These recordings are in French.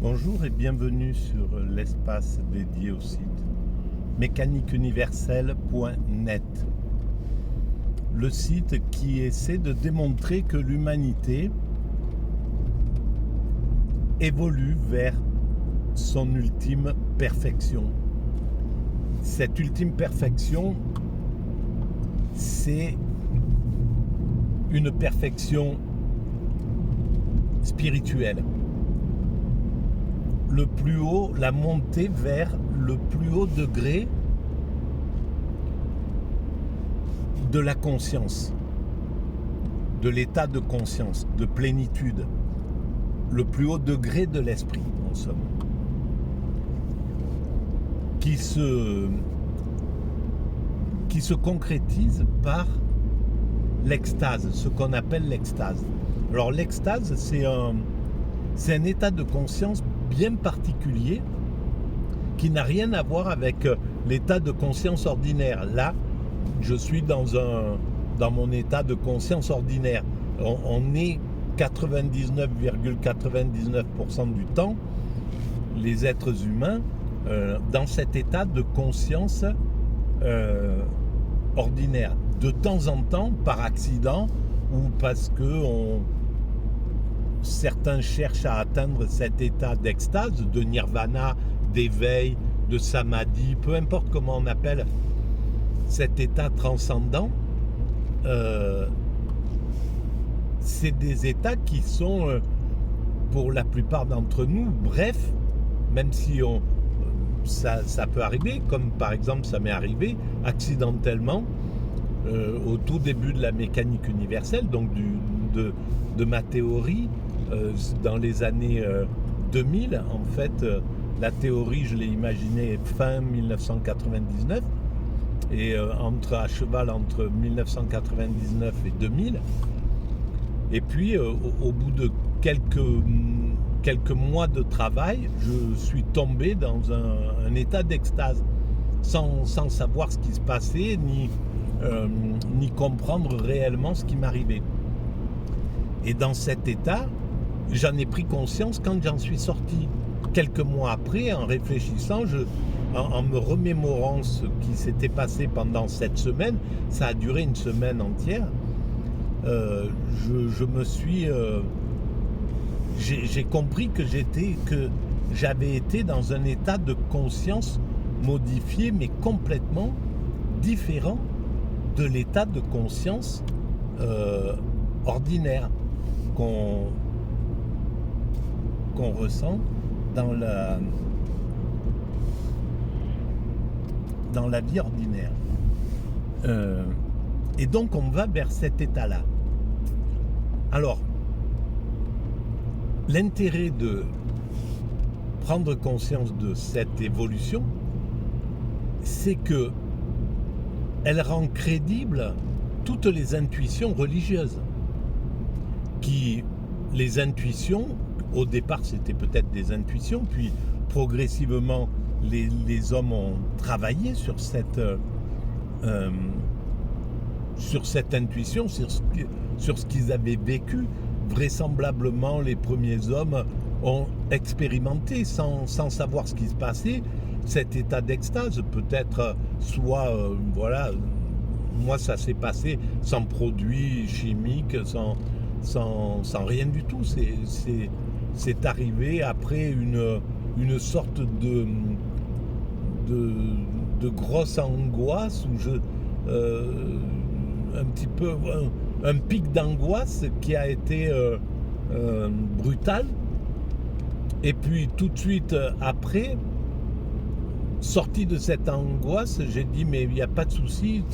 Bonjour et bienvenue sur l'espace dédié au site mécaniqueuniverselle.net. Le site qui essaie de démontrer que l'humanité évolue vers son ultime perfection. Cette ultime perfection, c'est une perfection spirituelle. Le plus haut, la montée vers le plus haut degré de la conscience, de l'état de conscience, de plénitude, le plus haut degré de l'esprit, en somme, qui se concrétise par l'extase, ce qu'on appelle l'extase. Alors l'extase, c'est un état de conscience bien particulier qui n'a rien à voir avec l'état de conscience ordinaire. Là, je suis dans mon état de conscience ordinaire. On est 99,99% du temps, les êtres humains, dans cet état de conscience ordinaire. De temps en temps, par accident, ou parce que certains cherchent à atteindre cet état d'extase, de nirvana, d'éveil, de samadhi, peu importe comment on appelle cet état transcendant, c'est des états qui sont, pour la plupart d'entre nous, brefs, même si ça peut arriver, comme par exemple ça m'est arrivé accidentellement au tout début de la mécanique universelle, donc de ma théorie, dans les années 2000. En fait, la théorie, je l'ai imaginée fin 1999, et à cheval entre 1999 et 2000. Et puis, au bout de quelques mois de travail, je suis tombé dans un état d'extase, sans savoir ce qui se passait, ni comprendre réellement ce qui m'arrivait. Et dans cet état, j'en ai pris conscience quand j'en suis sorti. Quelques mois après, en réfléchissant, en me remémorant ce qui s'était passé pendant cette semaine, ça a duré une semaine entière, j'ai compris que j'avais été dans un état de conscience modifié, mais complètement différent de l'état de conscience ordinaire qu'on ressent dans la vie ordinaire. Et donc on va vers cet état-là. Alors, l'intérêt de prendre conscience de cette évolution, c'est que elle rend crédibles toutes les intuitions religieuses. Les intuitions, au départ c'était peut-être des intuitions, puis progressivement les hommes ont travaillé sur cette intuition, sur ce qu'ils avaient vécu. Vraisemblablement, les premiers hommes ont expérimenté, sans savoir ce qui se passait, cet état d'extase. Peut-être, moi ça s'est passé sans produits chimiques, sans rien du tout. C'est arrivé après une sorte de grosse angoisse, où un petit peu un pic d'angoisse qui a été brutal, et puis tout de suite après, sorti de cette angoisse, j'ai dit mais il n'y a pas de souci,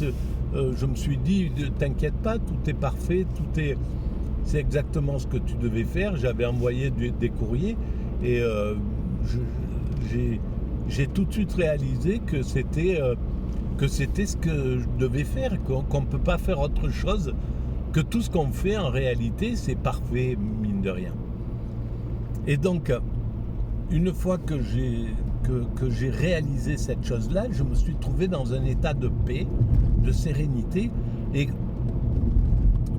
je me suis dit t'inquiète pas, tout est parfait, c'est exactement ce que tu devais faire. J'avais envoyé des courriers, et j'ai tout de suite réalisé que c'était ce que je devais faire, qu'on ne peut pas faire autre chose, que tout ce qu'on fait en réalité c'est parfait, mine de rien. Et donc une fois que j'ai réalisé cette chose-là, je me suis trouvé dans un état de paix, de sérénité. Et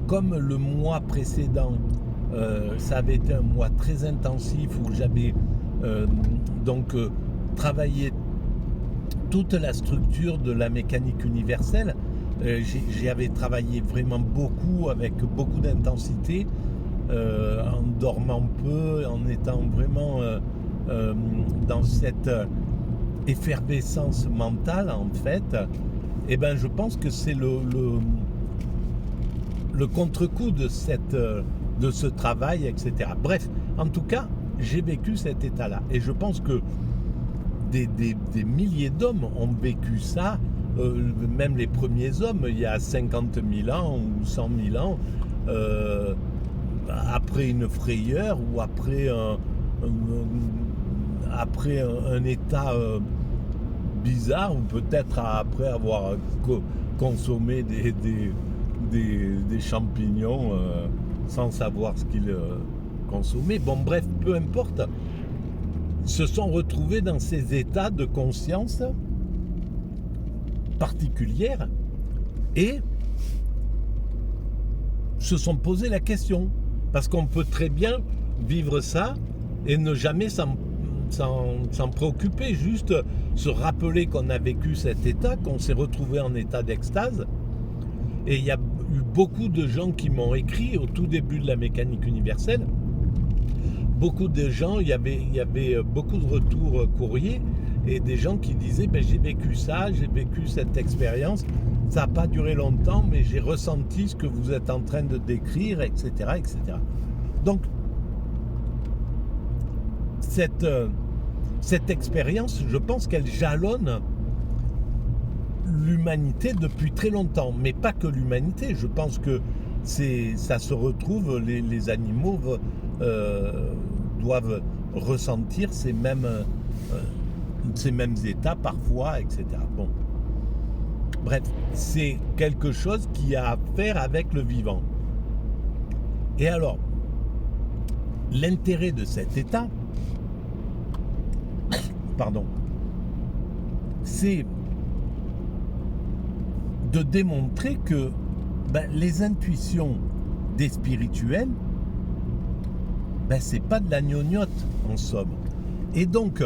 comme le mois précédent, ça avait été un mois très intensif où j'avais Donc travailler toute la structure de la mécanique universelle. J'y avais travaillé vraiment beaucoup, avec beaucoup d'intensité, en dormant peu, en étant vraiment dans cette effervescence mentale, en fait. Et ben, je pense que c'est le contre-coup de ce travail, etc. Bref, en tout cas, j'ai vécu cet état-là. Et je pense que des milliers d'hommes ont vécu ça, même les premiers hommes, il y a 50 000 ans ou 100 000 ans, après une frayeur ou après un état bizarre, ou peut-être après avoir consommé des champignons sans savoir ce qu'ils consommaient. Bon, bref, peu importe, se sont retrouvés dans ces états de conscience particulière et se sont posé la question. Parce qu'on peut très bien vivre ça et ne jamais s'en préoccuper, juste se rappeler qu'on a vécu cet état, qu'on s'est retrouvé en état d'extase. Et il y a eu beaucoup de gens qui m'ont écrit au tout début de la mécanique universelle. Beaucoup de gens, il y avait beaucoup de retours courriers et des gens qui disaient j'ai vécu ça, j'ai vécu cette expérience, ça n'a pas duré longtemps, mais j'ai ressenti ce que vous êtes en train de décrire, etc. etc. Donc, cette expérience, je pense qu'elle jalonne l'humanité depuis très longtemps, mais pas que l'humanité. Je pense que ça se retrouve, les animaux doivent ressentir ces mêmes états parfois, etc. Bon. Bref, c'est quelque chose qui a à faire avec le vivant. Et alors, l'intérêt de cet état, c'est de démontrer que les intuitions des spirituels, c'est pas de la gnognotte en somme. Et donc,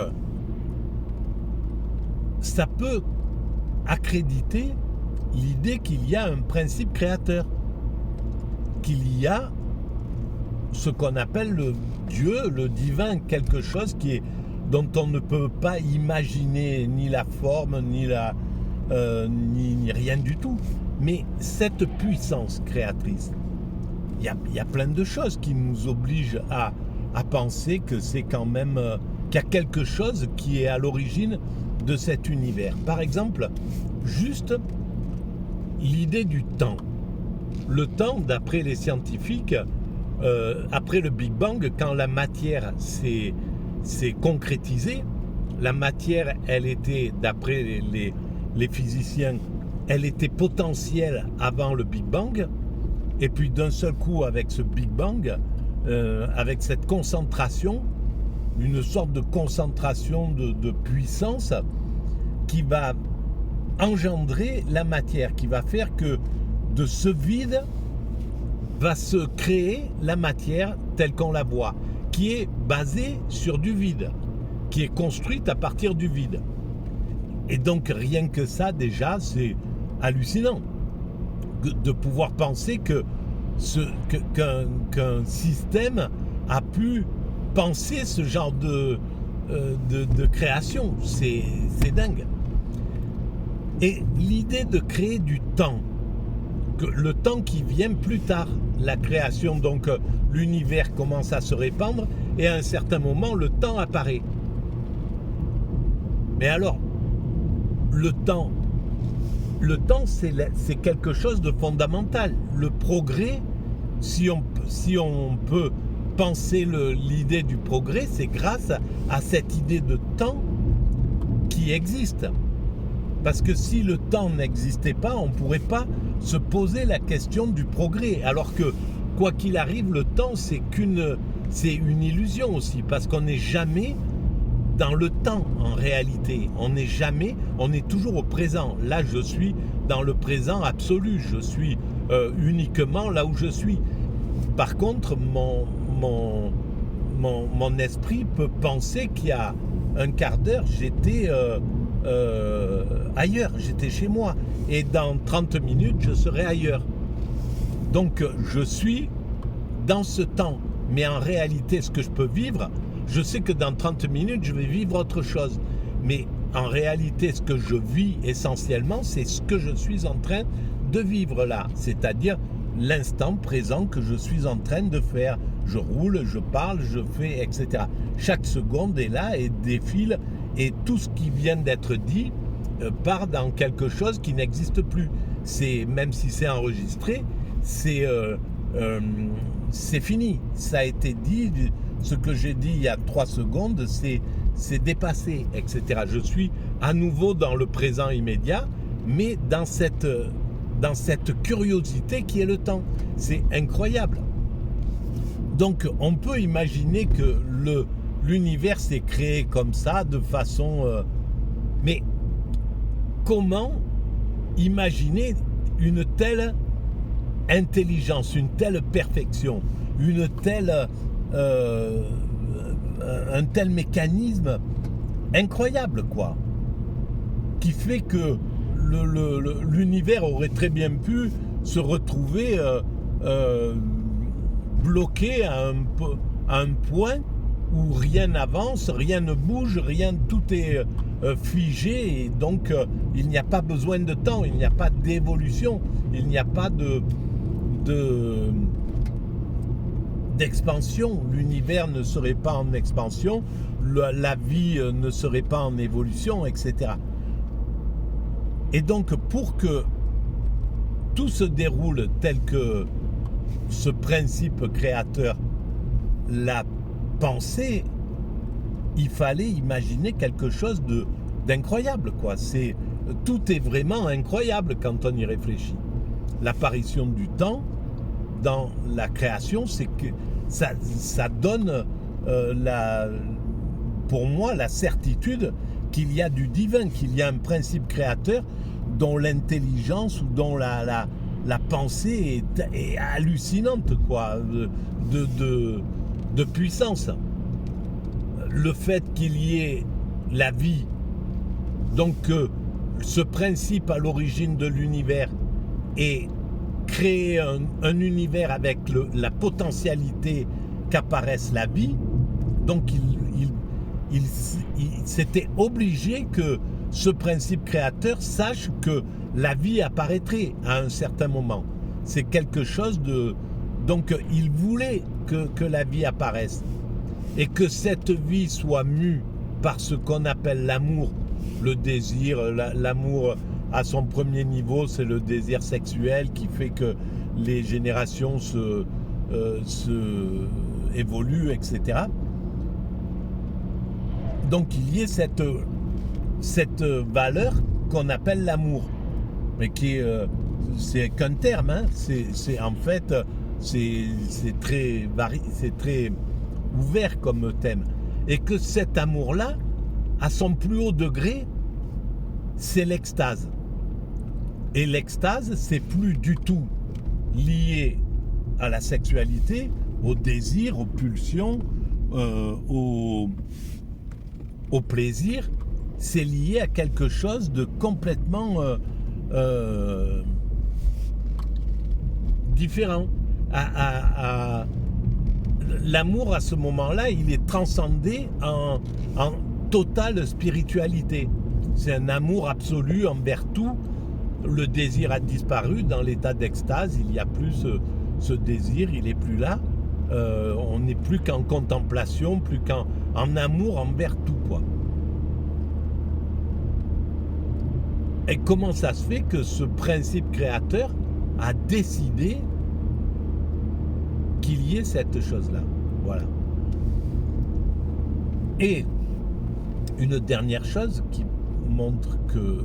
ça peut accréditer l'idée qu'il y a un principe créateur, qu'il y a ce qu'on appelle le Dieu, le divin, quelque chose dont on ne peut pas imaginer ni la forme, ni rien du tout. Mais cette puissance créatrice, il y a plein de choses qui nous obligent à penser que c'est quand même qu'il y a quelque chose qui est à l'origine de cet univers. Par exemple, juste l'idée du temps. Le temps, d'après les scientifiques, après le Big Bang, quand la matière s'est concrétisée, la matière, elle était, d'après les physiciens, elle était potentielle avant le Big Bang, et puis d'un seul coup, avec ce Big Bang, avec cette concentration, une sorte de concentration de puissance qui va engendrer la matière, qui va faire que de ce vide va se créer la matière telle qu'on la voit, qui est basée sur du vide, qui est construite à partir du vide. Et donc rien que ça, déjà, c'est hallucinant de pouvoir penser qu'un système a pu penser ce genre de création. C'est dingue. Et l'idée de créer du temps, que le temps qui vient plus tard, la création, donc l'univers commence à se répandre et à un certain moment le temps apparaît. Mais alors, le temps c'est quelque chose de fondamental. Le progrès, si on peut penser l'idée du progrès, c'est grâce à cette idée de temps qui existe. Parce que si le temps n'existait pas, on ne pourrait pas se poser la question du progrès. Alors que, quoi qu'il arrive, le temps, c'est une illusion aussi. Parce qu'on n'est jamais dans le temps, en réalité. On est toujours au présent. Là, je suis dans le présent absolu. Je suis uniquement là où je suis. Par contre, mon mon esprit peut penser qu'il y a un quart d'heure, j'étais ailleurs, j'étais chez moi. Et dans 30 minutes, je serai ailleurs. Donc, je suis dans ce temps. Mais en réalité, ce que je peux vivre, je sais que dans 30 minutes, je vais vivre autre chose. Mais en réalité, ce que je vis essentiellement, c'est ce que je suis en train de vivre là. C'est-à-dire l'instant présent que je suis en train de faire. Je roule, je parle, je fais, etc. Chaque seconde est là et défile. Et tout ce qui vient d'être dit part dans quelque chose qui n'existe plus. Même si c'est enregistré, c'est fini. Ça a été dit. Ce que j'ai dit il y a 3 secondes, c'est dépassé, etc. Je suis à nouveau dans le présent immédiat, mais dans cette curiosité qui est le temps. C'est incroyable. Donc, on peut imaginer que l'univers s'est créé comme ça, de façon... mais comment imaginer une telle intelligence, une telle perfection, un tel mécanisme incroyable, quoi, qui fait que l'univers aurait très bien pu se retrouver bloqué à un point où rien n'avance, rien ne bouge, tout est figé, et donc il n'y a pas besoin de temps, il n'y a pas d'évolution, il n'y a pas d'expansion. L'univers ne serait pas en expansion, la vie ne serait pas en évolution, etc. Et donc, pour que tout se déroule tel que ce principe créateur l'a pensé, il fallait imaginer quelque chose d'incroyable, quoi. Tout est vraiment incroyable quand on y réfléchit. L'apparition du temps dans la création, c'est que ça donne pour moi la certitude qu'il y a du divin, qu'il y a un principe créateur dont l'intelligence ou dont la pensée est hallucinante, quoi, de puissance. Le fait qu'il y ait la vie, donc que ce principe à l'origine de l'univers est créer un univers avec la potentialité qu'apparaisse la vie, donc c'était obligé que ce principe créateur sache que la vie apparaîtrait à un certain moment. C'est quelque chose de... Donc il voulait que la vie apparaisse. Et que cette vie soit mue par ce qu'on appelle l'amour, le désir, l'amour à son premier niveau, c'est le désir sexuel qui fait que les générations se évoluent, etc. Donc il y ait cette valeur qu'on appelle l'amour, mais qui c'est qu'un terme, hein. C'est en fait c'est très ouvert comme thème, et que cet amour-là, à son plus haut degré, c'est l'extase. Et l'extase, c'est plus du tout lié à la sexualité, au désir, aux pulsions, au plaisir. C'est lié à quelque chose de complètement différent. L'amour, à ce moment-là, il est transcendé en totale spiritualité. C'est un amour absolu envers tout. Le désir a disparu. Dans l'état d'extase, il n'y a plus ce désir, il n'est plus là. On n'est plus qu'en contemplation, plus qu'en amour envers tout, quoi. Et comment ça se fait que ce principe créateur a décidé qu'il y ait cette chose-là? Voilà. Et une dernière chose qui montre que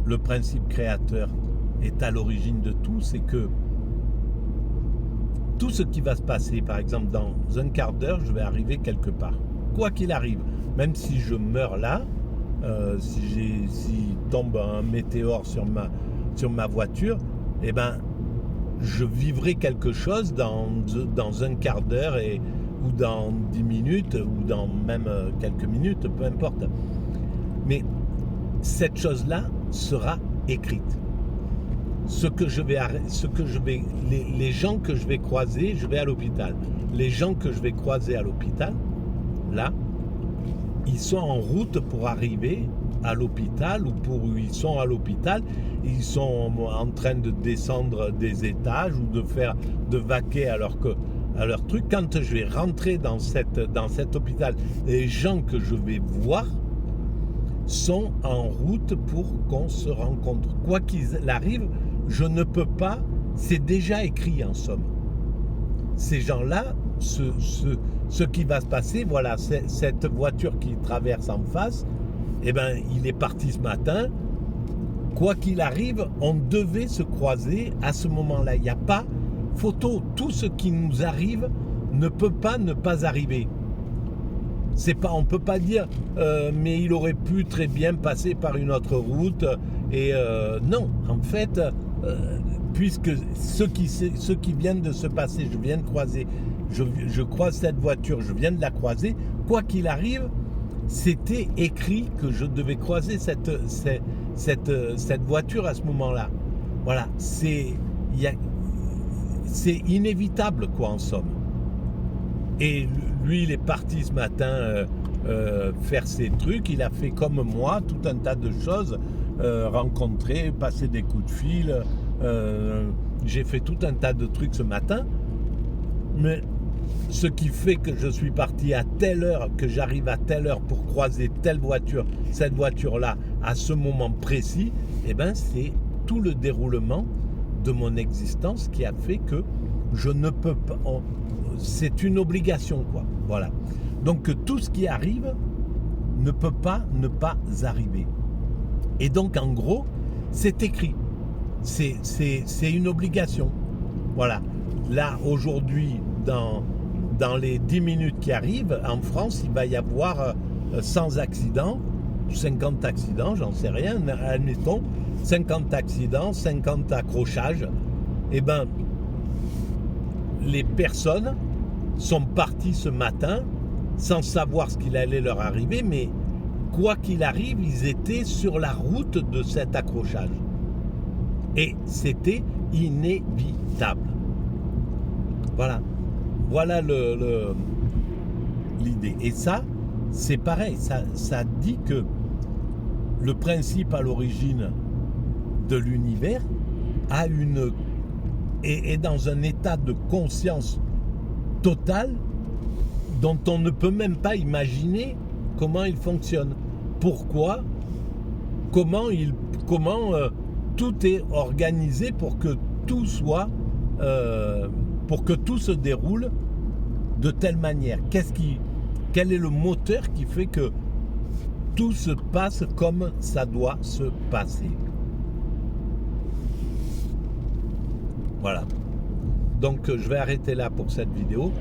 le principe créateur est à l'origine de tout, c'est que tout ce qui va se passer, par exemple, dans un quart d'heure, je vais arriver quelque part. Quoi qu'il arrive, même si je meurs là, si tombe un météore sur ma voiture, eh ben, je vivrai quelque chose dans un quart d'heure, et ou dans 10 minutes, ou dans même quelques minutes, peu importe. Mais cette chose-là sera écrite. Les gens que je vais croiser, je vais à l'hôpital. Les gens que je vais croiser à l'hôpital, là, ils sont en route pour arriver à l'hôpital, ils sont à l'hôpital, ils sont en train de descendre des étages ou de vaquer à leur truc. Quand je vais rentrer dans cet hôpital, les gens que je vais voir sont en route pour qu'on se rencontre. Quoi qu'il arrive, je ne peux pas, c'est déjà écrit en somme. Ces gens-là, ce qui va se passer, voilà, cette voiture qui traverse en face, eh ben, il est parti ce matin. Quoi qu'il arrive, on devait se croiser à ce moment-là. Il n'y a pas photo. Tout ce qui nous arrive ne peut pas ne pas arriver. On ne peut pas dire mais il aurait pu très bien passer par une autre route. Et non, en fait, puisque ce qui vient de se passer, je viens de croiser, je croise cette voiture, je viens de la croiser, quoi qu'il arrive, c'était écrit que je devais croiser cette voiture à ce moment-là. Voilà, c'est inévitable, quoi, en somme. Et lui, il est parti ce matin faire ses trucs. Il a fait comme moi, tout un tas de choses, rencontrer, passer des coups de fil. J'ai fait tout un tas de trucs ce matin. Mais ce qui fait que je suis parti à telle heure, que j'arrive à telle heure pour croiser telle voiture, cette voiture-là, à ce moment précis, eh ben, c'est tout le déroulement de mon existence qui a fait que je ne peux pas... c'est une obligation, quoi. Voilà. Donc tout ce qui arrive ne peut pas ne pas arriver. Et donc en gros, c'est écrit. C'est une obligation. Voilà. Là, aujourd'hui, dans les 10 minutes qui arrivent, en France, il va y avoir 100 accidents, 50 accidents, j'en sais rien, admettons, 50 accidents, 50 accrochages. Eh bien, les personnes sont parties ce matin sans savoir ce qu'il allait leur arriver, mais quoi qu'il arrive, ils étaient sur la route de cet accrochage. Et c'était inévitable. Voilà. Voilà l'idée. Et ça, c'est pareil. Ça dit que le principe à l'origine de l'univers est dans un état de conscience totale dont on ne peut même pas imaginer comment il fonctionne. Pourquoi ? Comment tout est organisé pour que tout soit... pour que tout se déroule de telle manière. Quel est le moteur qui fait que tout se passe comme ça doit se passer? Voilà. Donc je vais arrêter là pour cette vidéo.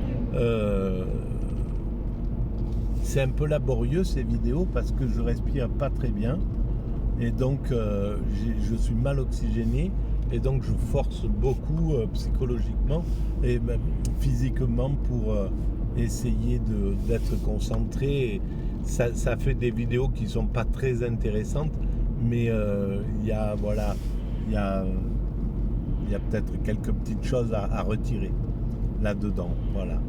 C'est un peu laborieux ces vidéos parce que je respire pas très bien et donc je suis mal oxygéné. Et donc je force beaucoup psychologiquement et même physiquement pour essayer d'être concentré. Et ça fait des vidéos qui sont pas très intéressantes, mais il y a peut-être quelques petites choses à retirer là-dedans. Voilà.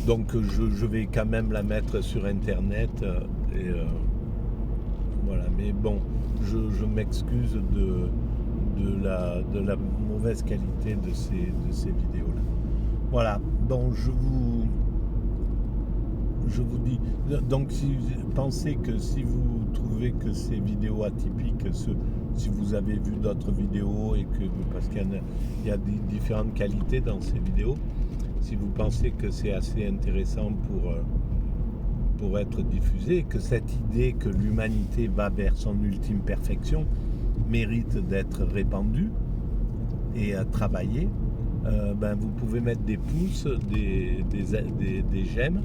Donc je vais quand même la mettre sur internet voilà. Mais bon, je m'excuse de la mauvaise qualité de ces vidéos-là. Voilà, donc je vous dis, donc si vous pensez que si vous trouvez que ces vidéos atypiques, si vous avez vu d'autres vidéos et parce qu'il y a des différentes qualités dans ces vidéos, si vous pensez que c'est assez intéressant pour être diffusé, que cette idée que l'humanité va vers son ultime perfection mérite d'être répandue et travaillée, vous pouvez mettre des pouces, des j'aime,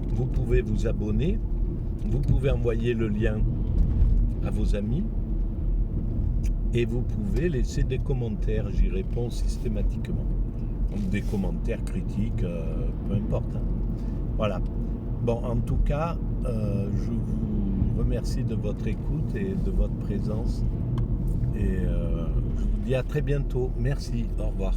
vous pouvez vous abonner, vous pouvez envoyer le lien à vos amis et vous pouvez laisser des commentaires, j'y réponds systématiquement. des commentaires critiques, peu importe. Hein. Voilà. Bon, en tout cas, je vous remercie de votre écoute et de votre présence. Et je vous dis à très bientôt. Merci. Au revoir.